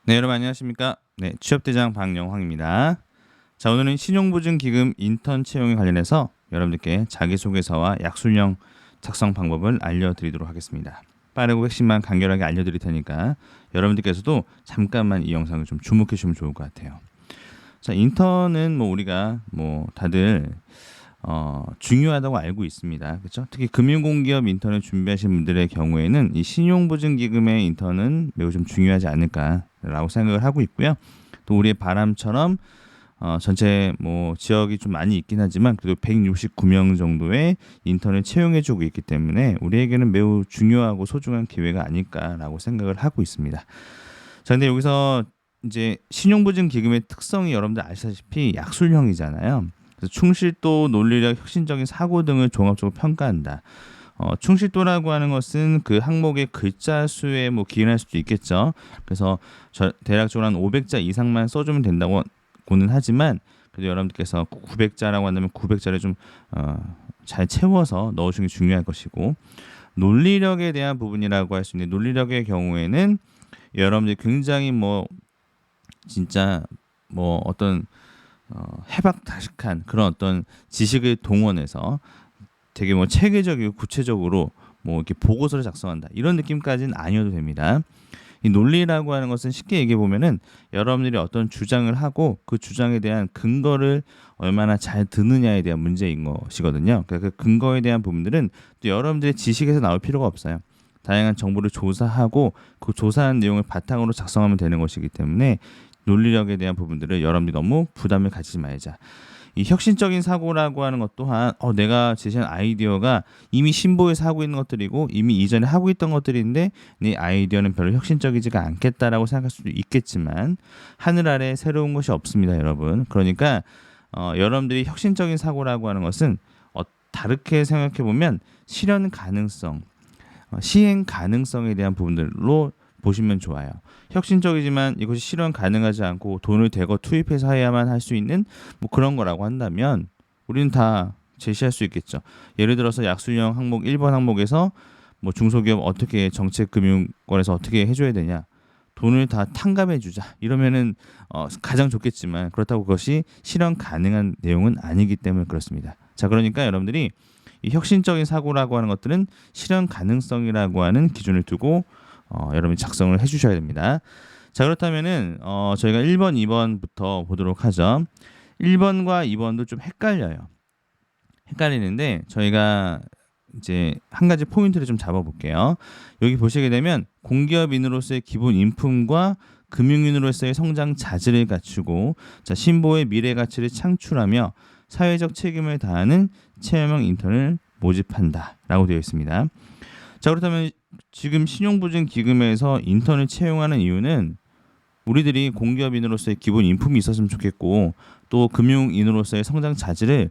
네, 여러분 안녕하십니까? 네, 취업대장 박영황입니다. 자, 오늘은 신용보증기금 인턴 채용에 관련해서 여러분들께 자기소개서와 약술령 작성 방법을 알려드리도록 하겠습니다. 빠르고 핵심만 간결하게 알려드릴 테니까 여러분들께서도 잠깐만 이 영상을 좀 주목해 주시면 좋을 것 같아요. 자, 인턴은 뭐 우리가 뭐 다들 중요하다고 알고 있습니다. 그렇죠? 특히 금융공기업 인턴을 준비하신 분들의 경우에는 이 신용보증기금의 인턴은 매우 좀 중요하지 않을까라고 생각을 하고 있고요. 또 우리의 바람처럼 전체 뭐 지역이 좀 많이 있긴 하지만 그래도 169명 정도의 인턴을 채용해주고 있기 때문에 우리에게는 매우 중요하고 소중한 기회가 아닐까라고 생각을 하고 있습니다. 자, 근데 여기서 이제 신용보증기금의 특성이 여러분들 아시다시피 약술형이잖아요. 그래서 충실도, 논리력, 혁신적인 사고 등을 종합적으로 평가한다. 충실도라고 하는 것은 그 항목의 글자 수에 뭐 기인할 수도 있겠죠. 그래서 대략적으로 한 500자 이상만 써주면 된다고는 하지만 그래도 여러분들께서 900자라고 한다면 900자를 좀 잘 채워서 넣으시는 게 중요할 것이고, 논리력에 대한 부분이라고 할 수 있는 논리력의 경우에는 여러분들이 굉장히 뭐 진짜 뭐 어떤 해박다식한 그런 어떤 지식을 동원해서 되게 뭐 체계적이고 구체적으로 뭐 이렇게 보고서를 작성한다 이런 느낌까지는 아니어도 됩니다. 이 논리라고 하는 것은 쉽게 얘기해 보면은 여러분들이 어떤 주장을 하고 그 주장에 대한 근거를 얼마나 잘 드느냐에 대한 문제인 것이거든요. 그러니까 그 근거에 대한 부분들은 또 여러분들의 지식에서 나올 필요가 없어요. 다양한 정보를 조사하고 그 조사한 내용을 바탕으로 작성하면 되는 것이기 때문에 논리력에 대한 부분들을 여러분들이 너무 부담을 가지지 말자. 이 혁신적인 사고라고 하는 것 또한 내가 제시한 아이디어가 이미 신보에서 하고 있는 것들이고 이미 이전에 하고 있던 것들인데 네 아이디어는 별로 혁신적이지가 않겠다라고 생각할 수도 있겠지만 하늘 아래 새로운 것이 없습니다, 여러분. 그러니까 여러분들이 혁신적인 사고라고 하는 것은 다르게 생각해 보면 실현 가능성, 시행 가능성에 대한 부분들로 보시면 좋아요. 혁신적이지만 이것이 실현 가능하지 않고 돈을 대거 투입해서 해야만 할 수 있는 뭐 그런 거라고 한다면 우리는 다 제시할 수 있겠죠. 예를 들어서 약술형 항목 1번 항목에서 뭐 중소기업 어떻게 정책금융권에서 어떻게 해줘야 되냐, 돈을 다 탕감해 주자 이러면은 가장 좋겠지만 그렇다고 그것이 실현 가능한 내용은 아니기 때문에 그렇습니다. 자, 그러니까 여러분들이 이 혁신적인 사고라고 하는 것들은 실현 가능성이라고 하는 기준을 두고 여러분이 작성을 해주셔야 됩니다. 자, 그렇다면은 저희가 1번, 2번부터 보도록 하죠. 1번과 2번도 좀 헷갈리는데 저희가 이제 한 가지 포인트를 좀 잡아볼게요. 여기 보시게 되면 공기업인으로서의 기본 인품과 금융인으로서의 성장 자질을 갖추고 신보의 미래 가치를 창출하며 사회적 책임을 다하는 체험형 인턴을 모집한다라고 되어 있습니다. 자, 그렇다면 지금 신용보증기금에서 인턴을 채용하는 이유는 우리들이 공기업인으로서의 기본 인품이 있었으면 좋겠고 또 금융인으로서의 성장 자질을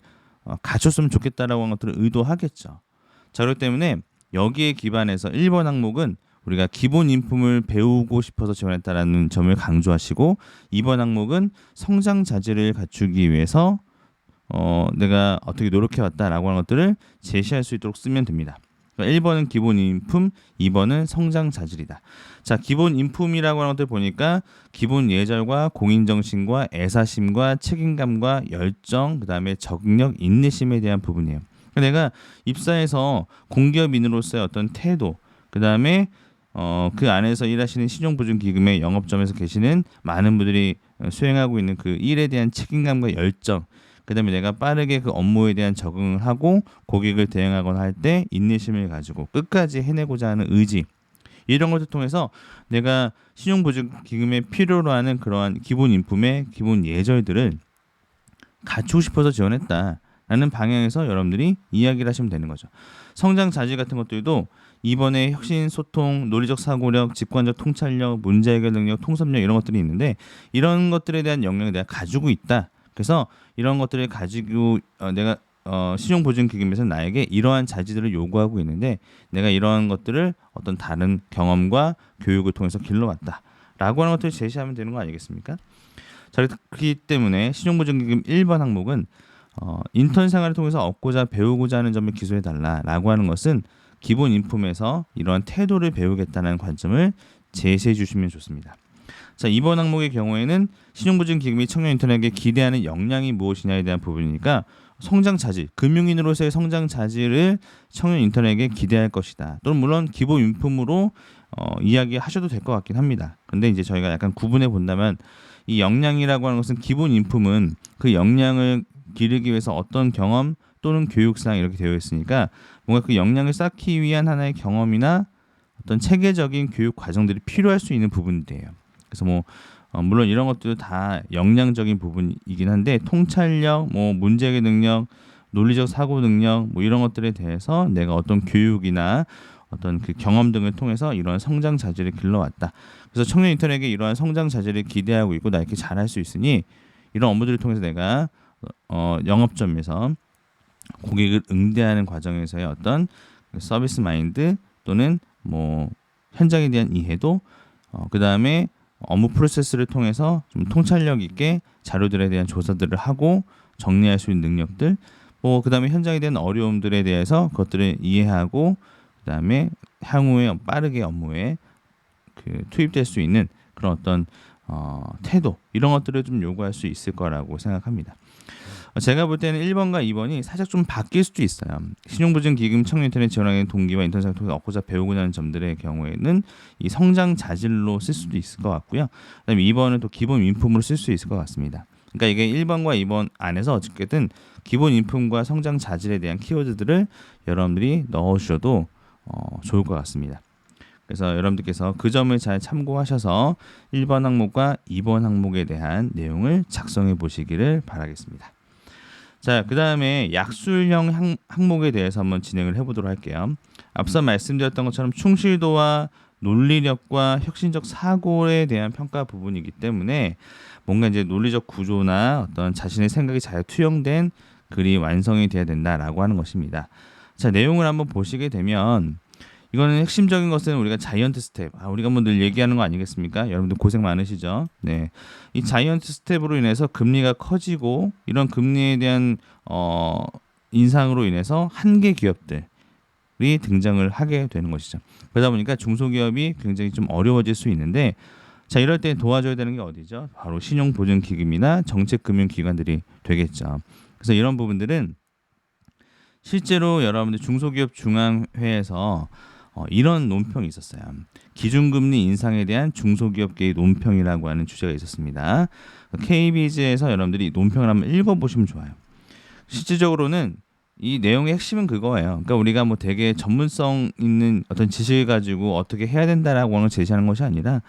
갖췄으면 좋겠다라고 하는 것들을 의도하겠죠. 자, 그렇기 때문에 여기에 기반해서 1번 항목은 우리가 기본 인품을 배우고 싶어서 지원했다라는 점을 강조하시고 2번 항목은 성장 자질을 갖추기 위해서 내가 어떻게 노력해왔다라고 하는 것들을 제시할 수 있도록 쓰면 됩니다. 1번은 기본 인품, 2번은 성장 자질이다. 자, 기본 인품이라고 하는 것들 보니까 기본 예절과 공인정신과 애사심과 책임감과 열정, 그 다음에 적응력, 인내심에 대한 부분이에요. 내가 입사해서 공기업인으로서의 어떤 태도, 그 다음에 그 안에서 일하시는 신용보증기금의 영업점에서 계시는 많은 분들이 수행하고 있는 그 일에 대한 책임감과 열정, 그 다음에 내가 빠르게 그 업무에 대한 적응을 하고 고객을 대응하거나 할 때 인내심을 가지고 끝까지 해내고자 하는 의지, 이런 것을 통해서 내가 신용보증기금에 필요로 하는 그러한 기본 인품의 기본 예절들을 갖추고 싶어서 지원했다라는 방향에서 여러분들이 이야기를 하시면 되는 거죠. 성장 자질 같은 것들도 이번에 혁신, 소통, 논리적 사고력, 직관적 통찰력, 문제 해결 능력, 통섭력 이런 것들이 있는데 이런 것들에 대한 역량을 내가 가지고 있다. 그래서 이런 것들을 가지고 내가 신용보증기금에서 나에게 이러한 자질들을 요구하고 있는데 내가 이러한 것들을 어떤 다른 경험과 교육을 통해서 길러왔다라고 하는 것들을 제시하면 되는 거 아니겠습니까? 자, 그렇기 때문에 신용보증기금 1번 항목은 인턴 생활을 통해서 얻고자 배우고자 하는 점을 기술해달라라고 하는 것은 기본 인품에서 이러한 태도를 배우겠다는 관점을 제시해 주시면 좋습니다. 자, 이번 항목의 경우에는 신용보증기금이 청년 인턴에게 기대하는 역량이 무엇이냐에 대한 부분이니까 성장 자질, 금융인으로서의 성장 자질을 청년 인턴에게 기대할 것이다. 또는 물론 기본 인품으로 이야기하셔도 될 것 같긴 합니다. 근데 이제 저희가 약간 구분해 본다면 이 역량이라고 하는 것은 기본 인품은 그 역량을 기르기 위해서 어떤 경험 또는 교육상 이렇게 되어 있으니까 뭔가 그 역량을 쌓기 위한 하나의 경험이나 어떤 체계적인 교육 과정들이 필요할 수 있는 부분들이에요. 그래서 물론 이런 것들도 다 역량적인 부분이긴 한데 통찰력, 문제해결 능력, 논리적 사고 능력 이런 것들에 대해서 내가 어떤 교육이나 어떤 그 경험 등을 통해서 이러한 성장 자질을 길러왔다. 그래서 청년 인턴에게 이러한 성장 자질을 기대하고 있고 나 이렇게 잘할 수 있으니 이런 업무들을 통해서 내가 영업점에서 고객을 응대하는 과정에서의 어떤 서비스 마인드 또는 현장에 대한 이해도 그 다음에 업무 프로세스를 통해서 좀 통찰력 있게 자료들에 대한 조사들을 하고 정리할 수 있는 능력들, 그 다음에 현장에 대한 어려움들에 대해서 그것들을 이해하고 그 다음에 향후에 빠르게 업무에 투입될 수 있는 그런 어떤 태도 이런 것들을 좀 요구할 수 있을 거라고 생각합니다. 제가 볼 때는 1번과 2번이 살짝 좀 바뀔 수도 있어요. 신용보증기금 청년 인턴에 지원하는 동기와 인턴 상을 통해서 얻고자 배우고자 하는 점들의 경우에는 이 성장 자질로 쓸 수도 있을 것 같고요. 그다음에 2번은 또 기본 인품으로 쓸 수 있을 것 같습니다. 그러니까 이게 1번과 2번 안에서 어쨌든 기본 인품과 성장 자질에 대한 키워드들을 여러분들이 넣어주셔도 좋을 것 같습니다. 그래서 여러분들께서 그 점을 잘 참고하셔서 1번 항목과 2번 항목에 대한 내용을 작성해 보시기를 바라겠습니다. 자, 그 다음에 약술형 항목에 대해서 한번 진행을 해보도록 할게요. 앞서 말씀드렸던 것처럼 충실도와 논리력과 혁신적 사고에 대한 평가 부분이기 때문에 뭔가 이제 논리적 구조나 어떤 자신의 생각이 잘 투영된 글이 완성이 돼야 된다라고 하는 것입니다. 자, 내용을 한번 보시게 되면 이거는 핵심적인 것은 우리가 자이언트 스텝, 우리가 늘 얘기하는 거 아니겠습니까? 여러분들 고생 많으시죠? 네, 이 자이언트 스텝으로 인해서 금리가 커지고 이런 금리에 대한 인상으로 인해서 한계 기업들이 등장을 하게 되는 것이죠. 그러다 보니까 중소기업이 굉장히 좀 어려워질 수 있는데, 자, 이럴 때 도와줘야 되는 게 어디죠? 바로 신용보증기금이나 정책금융기관들이 되겠죠. 그래서 이런 부분들은 실제로 여러분들 중소기업 중앙회에서 이런 논평이 있었어요. 기준금리 인상에 대한 중소기업계의 논평이라고 하는 주제가 있었습니다. KB즈에서 여러분들이 논평을 한번 읽어보시면 좋아요. 실질적으로는 이 내용의 핵심은 그거예요. 그러니까 우리가 되게 전문성 있는 어떤 지식을 가지고 어떻게 해야 된다라고 하는 걸 제시하는 것이 아니라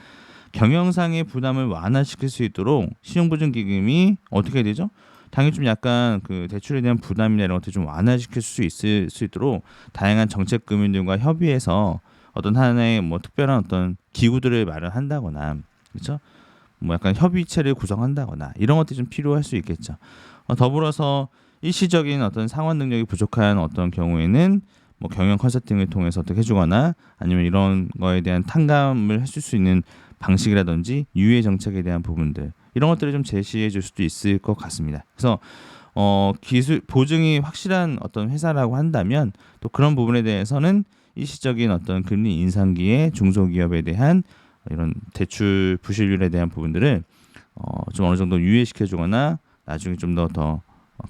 경영상의 부담을 완화시킬 수 있도록 신용보증기금이 어떻게 해야 되죠? 당연히 좀 약간 그 대출에 대한 부담이나 이런 것들 좀 완화시킬 수 있을 수 있도록 다양한 정책 금융들과 협의해서 어떤 하나의 특별한 어떤 기구들을 마련한다거나, 그렇죠? 약간 협의체를 구성한다거나 이런 것들이 좀 필요할 수 있겠죠. 더불어서 일시적인 어떤 상환 능력이 부족한 어떤 경우에는 경영 컨설팅을 통해서 어떻게 해주거나 아니면 이런 거에 대한 탕감을 해줄 수 있는 방식이라든지 유예 정책에 대한 부분들 이런 것들을 좀 제시해 줄 수도 있을 것 같습니다. 그래서 기술 보증이 확실한 어떤 회사라고 한다면 또 그런 부분에 대해서는 일시적인 어떤 금리 인상기에 중소기업에 대한 이런 대출 부실률에 대한 부분들을 좀 어느 정도 유예시켜 주거나 나중에 좀 더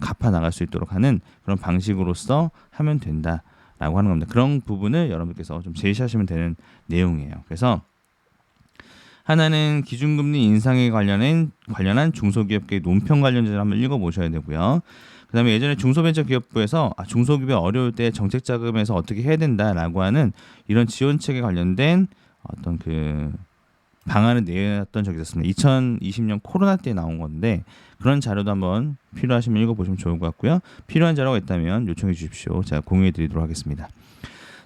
갚아 나갈 수 있도록 하는 그런 방식으로서 하면 된다라고 하는 겁니다. 그런 부분을 여러분께서 좀 제시하시면 되는 내용이에요. 그래서 하나는 기준금리 인상에 관련한 중소기업계 논평 관련자를 한번 읽어보셔야 되고요. 그다음에 예전에 중소벤처기업부에서 중소기업이 어려울 때 정책자금에서 어떻게 해야 된다라고 하는 이런 지원책에 관련된 어떤 그 방안을 내었던 적이 있었습니다. 2020년 코로나 때 나온 건데 그런 자료도 한번 필요하시면 읽어보시면 좋을 것 같고요. 필요한 자료가 있다면 요청해 주십시오. 제가 공유해 드리도록 하겠습니다.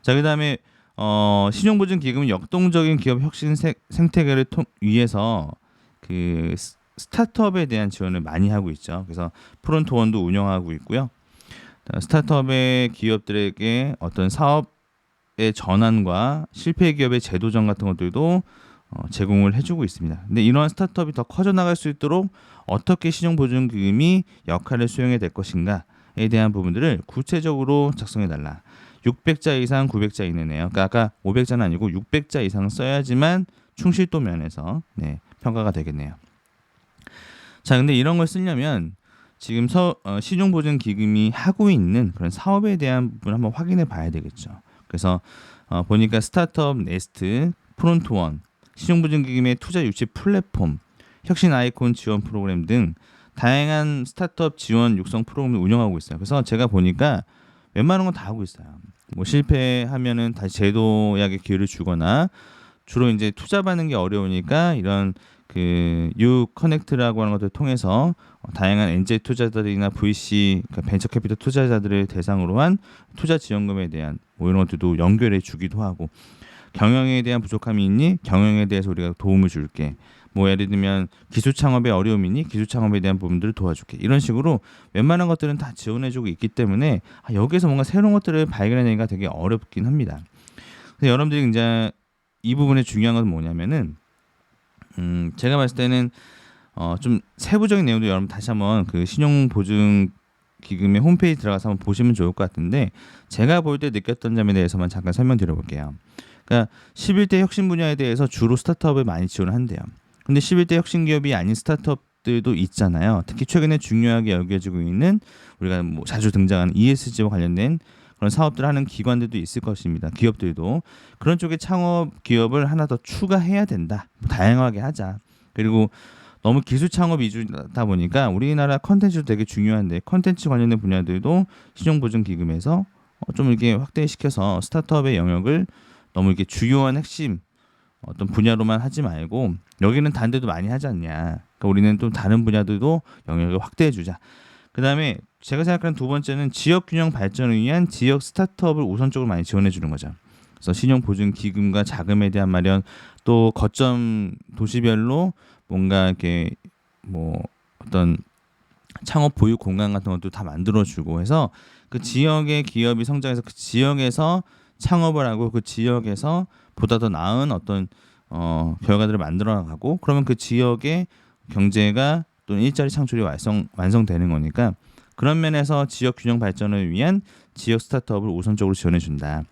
자, 그다음에 신용보증기금은 역동적인 기업 혁신 생태계를 위해서 그 스타트업에 대한 지원을 많이 하고 있죠. 그래서 프론트원도 운영하고 있고요. 스타트업의 기업들에게 어떤 사업의 전환과 실패 기업의 재도전 같은 것들도 제공을 해주고 있습니다. 근데 이러한 스타트업이 더 커져나갈 수 있도록 어떻게 신용보증기금이 역할을 수행해야 될 것인가에 대한 부분들을 구체적으로 작성해달라. 600자 이상 900자 이내네요. 그러니까 아까 500자는 아니고 600자 이상 써야지만 충실도 면에서 평가가 되겠네요. 자, 근데 이런 걸 쓰려면 지금 신용보증기금이 하고 있는 그런 사업에 대한 부분을 한번 확인해 봐야 되겠죠. 그래서 보니까 스타트업 네스트, 프론트원, 신용보증기금의 투자 유치 플랫폼, 혁신 아이콘 지원 프로그램 등 다양한 스타트업 지원 육성 프로그램을 운영하고 있어요. 그래서 제가 보니까 웬만한 건 다 하고 있어요. 뭐 실패하면은 다시 제도약의 기회를 주거나, 주로 이제 투자 받는 게 어려우니까 이런 그 유커넥트라고 하는 것들을 통해서 다양한 엔젤 투자자들이나 VC, 그러니까 벤처 캐피털 투자자들을 대상으로 한 투자 지원금에 대한 뭐 이런 것들도 연결해 주기도 하고, 경영에 대한 부족함이 있니? 경영에 대해서 우리가 도움을 줄게. 뭐 예를 들면 기술 창업에 어려움이 있니? 기술 창업에 대한 부분들을 도와줄게. 이런 식으로 웬만한 것들은 다 지원해주고 있기 때문에 여기에서 뭔가 새로운 것들을 발견해내기가 되게 어렵긴 합니다. 근데 여러분들이 이제 이 부분에 중요한 건 뭐냐면은 제가 봤을 때는 좀 세부적인 내용도 여러분 다시 한번 그 신용보증기금의 홈페이지 들어가서 한번 보시면 좋을 것 같은데, 제가 볼 때 느꼈던 점에 대해서만 잠깐 설명드려 볼게요. 그러니까 11대 혁신 분야에 대해서 주로 스타트업을 많이 지원을 한대요. 근데 11대 혁신 기업이 아닌 스타트업들도 있잖아요. 특히 최근에 중요하게 여겨지고 있는 우리가 뭐 자주 등장하는 ESG와 관련된 그런 사업들을 하는 기관들도 있을 것입니다. 기업들도 그런 쪽에 창업 기업을 하나 더 추가해야 된다. 다양하게 하자. 그리고 너무 기술 창업 위주다 보니까 우리나라 컨텐츠도 되게 중요한데, 컨텐츠 관련된 분야들도 신용보증기금에서 좀 이렇게 확대시켜서 스타트업의 영역을 너무 이렇게 주요한 핵심 어떤 분야로만 하지 말고, 여기는 다른 데도 많이 하지 않냐. 그러니까 우리는 또 다른 분야들도 영역을 확대해 주자. 그 다음에 제가 생각하는 두 번째는 지역 균형 발전을 위한 지역 스타트업을 우선적으로 많이 지원해 주는 거죠. 그래서 신용보증기금과 자금에 대한 마련, 또 거점 도시별로 뭔가 이렇게 뭐 어떤 창업 보유 공간 같은 것도 다 만들어주고 해서 그 지역의 기업이 성장해서 그 지역에서 창업을 하고 그 지역에서 보다 더 나은 어떤 결과들을 만들어 나가고, 그러면 그 지역의 경제가 또는 일자리 창출이 완성되는 거니까, 그런 면에서 지역 균형 발전을 위한 지역 스타트업을 우선적으로 지원해 준다.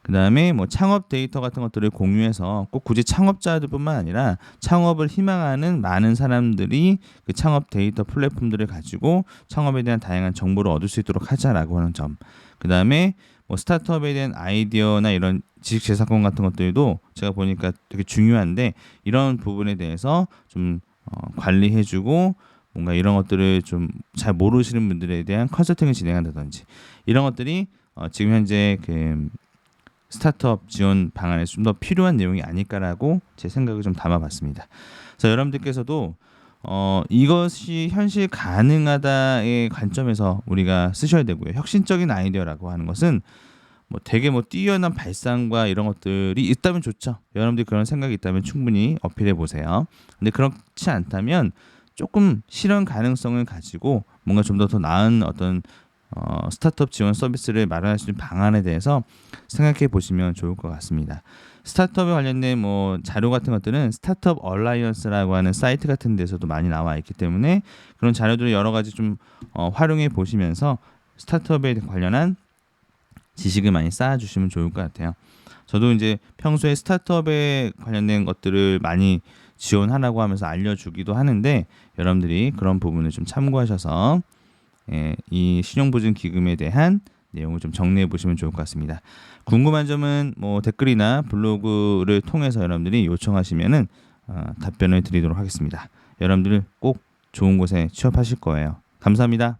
그 다음에 뭐 창업 데이터 같은 것들을 공유해서 꼭 굳이 창업자들뿐만 아니라 창업을 희망하는 많은 사람들이 그 창업 데이터 플랫폼들을 가지고 창업에 대한 다양한 정보를 얻을 수 있도록 하자라고 하는 점. 그 다음에 뭐 스타트업에 대한 아이디어나 이런 지식재산권 같은 것들도 제가 보니까 되게 중요한데, 이런 부분에 대해서 좀 관리해주고 뭔가 이런 것들을 좀 잘 모르시는 분들에 대한 컨설팅을 진행한다든지, 이런 것들이 지금 현재 그 스타트업 지원 방안에 좀 더 필요한 내용이 아닐까라고 제 생각을 좀 담아봤습니다. 그래서 여러분들께서도 이것이 현실 가능하다의 관점에서 우리가 쓰셔야 되고요. 혁신적인 아이디어라고 하는 것은 뭐 되게 뭐 뛰어난 발상과 이런 것들이 있다면 좋죠. 여러분들이 그런 생각이 있다면 충분히 어필해 보세요. 근데 그렇지 않다면 조금 실현 가능성을 가지고 뭔가 좀 더 나은 어떤 스타트업 지원 서비스를 마련할 수 있는 방안에 대해서 생각해 보시면 좋을 것 같습니다. 스타트업에 관련된 뭐 자료 같은 것들은 스타트업 얼라이언스라고 하는 사이트 같은 데서도 많이 나와 있기 때문에 그런 자료들을 여러 가지 좀 활용해 보시면서 스타트업에 관련한 지식을 많이 쌓아주시면 좋을 것 같아요. 저도 이제 평소에 스타트업에 관련된 것들을 많이 지원하라고 하면서 알려주기도 하는데, 여러분들이 그런 부분을 좀 참고하셔서 이 신용보증기금에 대한 내용을 좀 정리해 보시면 좋을 것 같습니다. 궁금한 점은 뭐 댓글이나 블로그를 통해서 여러분들이 요청하시면은 답변을 드리도록 하겠습니다. 여러분들 꼭 좋은 곳에 취업하실 거예요. 감사합니다.